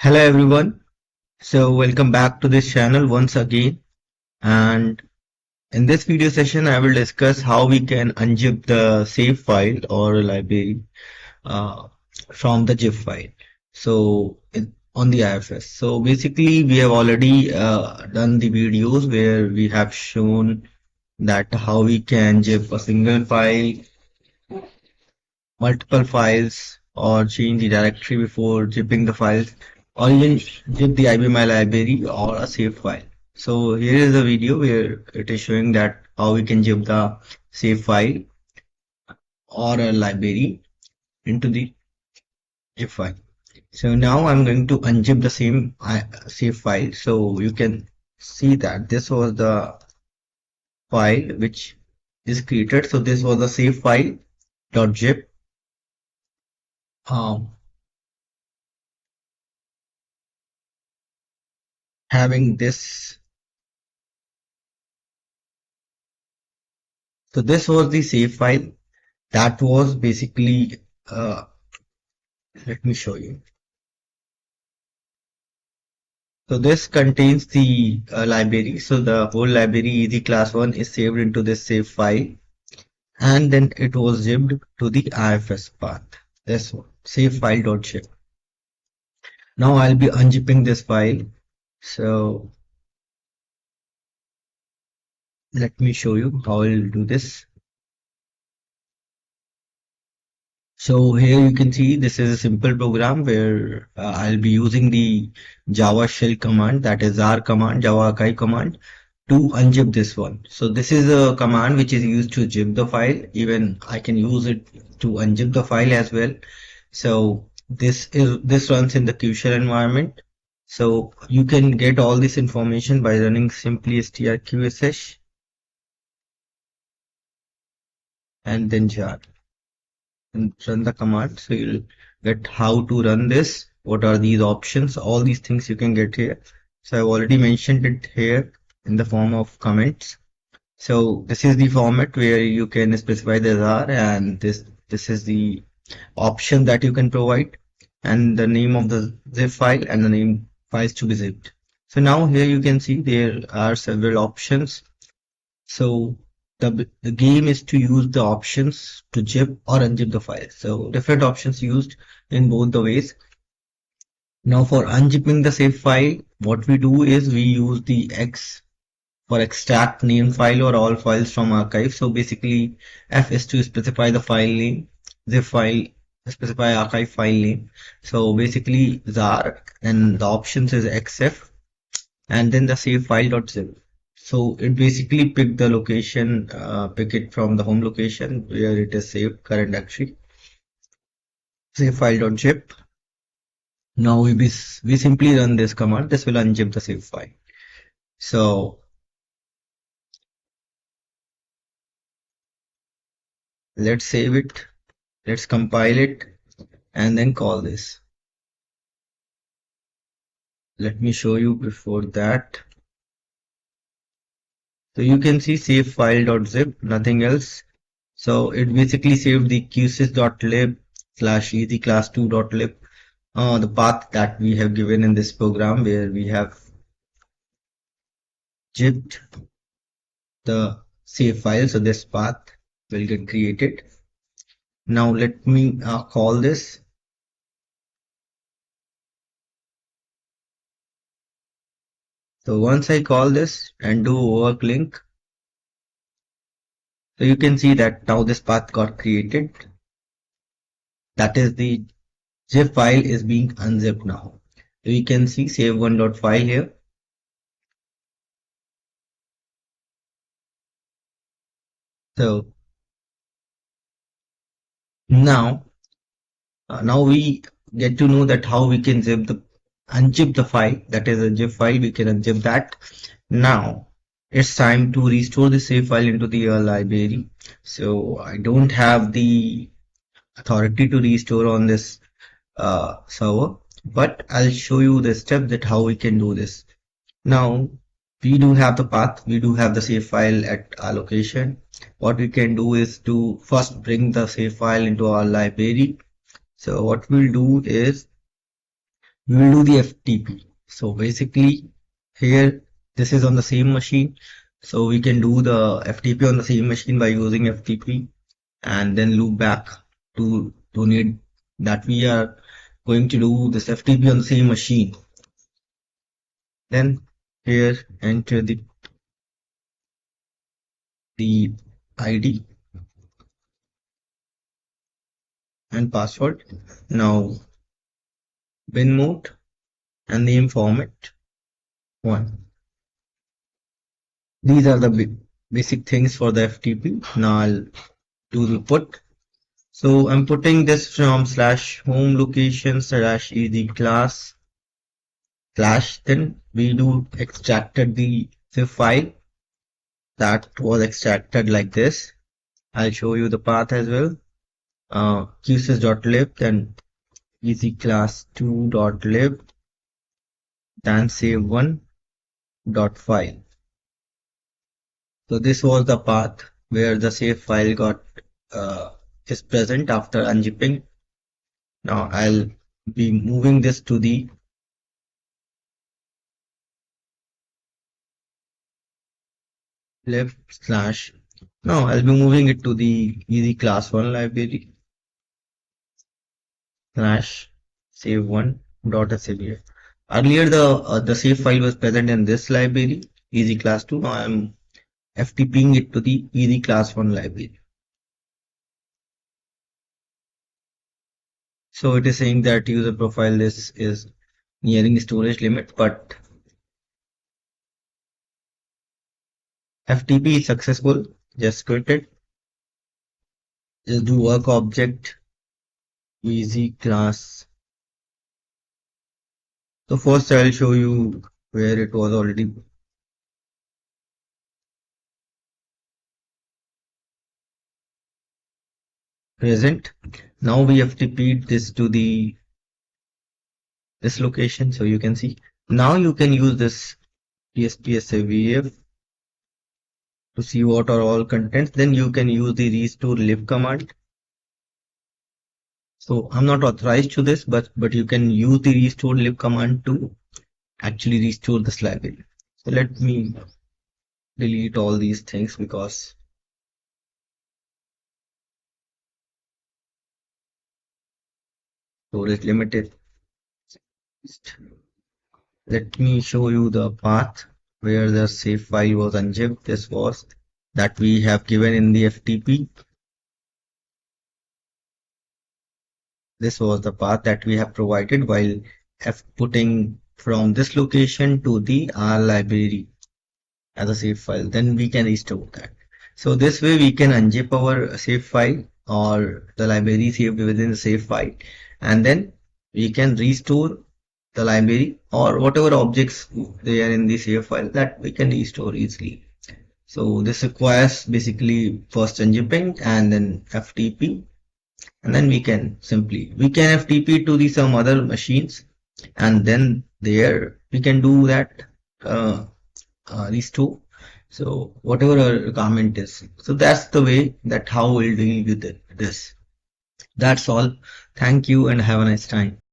Hello everyone. So welcome back to this channel once again, and in this video session I will discuss how we can unzip the save file or library uh, from the zip file. On the IFS. So basically we have already done the videos where we have shown that how we can zip a single file, multiple files, or change the directory before zipping the files, or even zip the IBmi library or a save file. So here is a video where it is showing that how we can zip the save file or a library into the zip file. So now I'm going to unzip the same save file. So you can see that this was the file which is created. So this was the save file dot zip. Um, having this. So this was the save file that was basically, let me show you. So this contains the library. So the whole library easy class 1 is saved into this save file, and then it was zipped to the IFS path. This one, save file.zip. Now I'll be unzipping this file. So let me show you how I'll do this. So here you can see this is a simple program where I'll be using the Java shell command, that is jar command, Java archive command, to unzip this one. So this is a command which is used to zip the file. Even I can use it to unzip the file as well. So this runs in the QSHELL environment. So you can get all this information by running simply STRQSH and then jar. And run the command, so you'll get how to run this, what are these options, all these things you can get here. So I've already mentioned it here in the form of comments. So this is the format where you can specify the jar, and this is the option that you can provide, and the name of the zip file and the name files to be zipped. So now here you can see there are several options. So the game is to use the options to zip or unzip the file. So different options used in both the ways. Now for unzipping the save file, what we do is we use the X for extract name file or all files from archive. So basically F is to specify the file name, zip file specify archive file name. So basically jar and the options is XF, and then the save file.zip. So it basically pick the location, pick it from the home location where it is saved, current directory. Save file.zip. Now we simply run this command. This will unzip the save file. So let's save it. Let's compile it and then call this. Let me show you before that. So you can see save file.zip, nothing else. So it basically saved the qsys.lib / easy class2.lib, the path that we have given in this program where we have zipped the save file. So this path will get created. Now let me call this. So once I call this and do overclick link, so you can see that now this path got created. That is the zip file is being unzipped now. So you can see save one.file here. So now we get to know that how we can unzip the file. That is a zip file, we can unzip that. Now it's time to restore the save file into the library. So I don't have the authority to restore on this server, but I'll show you the step that how we can do this. Now we do have the path, we do have the save file at our location. What we can do is to first bring the save file into our library. So what we'll do is we will do the FTP. So basically here this is on the same machine. So we can do the FTP on the same machine by using FTP and then loop back to need that we are going to do this FTP on the same machine. Then here enter the ID and password. Now bin mode and name format 1. These are the basic things for the FTP. Now I'll do the put. So I'm putting this from slash home location slash easy class slash, then we do extracted the zip file that was extracted like this. I'll show you the path as well. qsh.lib, then easy class2.lib, then save1.file. So this was the path where the save file got is present after unzipping. Now I'll be moving this to the lib slash. Now I'll be moving it to the easy class 1 library slash save1.save. Earlier the save file was present in this library easy class 2. Now I'm FTPing it to the easy class 1 library. So it is saying that user profile list is nearing storage limit, but FTP is successful. Just quit it. Just do work object easy class. So first I'll show you where it was already present. Now we FTP'd this to this location, so you can see. Now you can use this PSPSAVF to see what are all contents. Then you can use the restore lib command. So I'm not authorized to this, but you can use the restore lib command to actually restore this library. So let me delete all these things because storage limited. Let me show you the path where the save file was unzipped. This was that we have given in the FTP. This was the path that we have provided while putting from this location to the R library as a save file. Then we can restore that. So this way we can unzip our save file or the library saved within the save file, and then we can restore the library or whatever objects they are in the save file that we can restore easily. So this requires basically first unzipping and then FTP, and then we can FTP to the some other machines, and then there we can do that restore. So whatever our requirement is. So that's the way that how we'll deal with this. That's all. Thank you and have a nice time.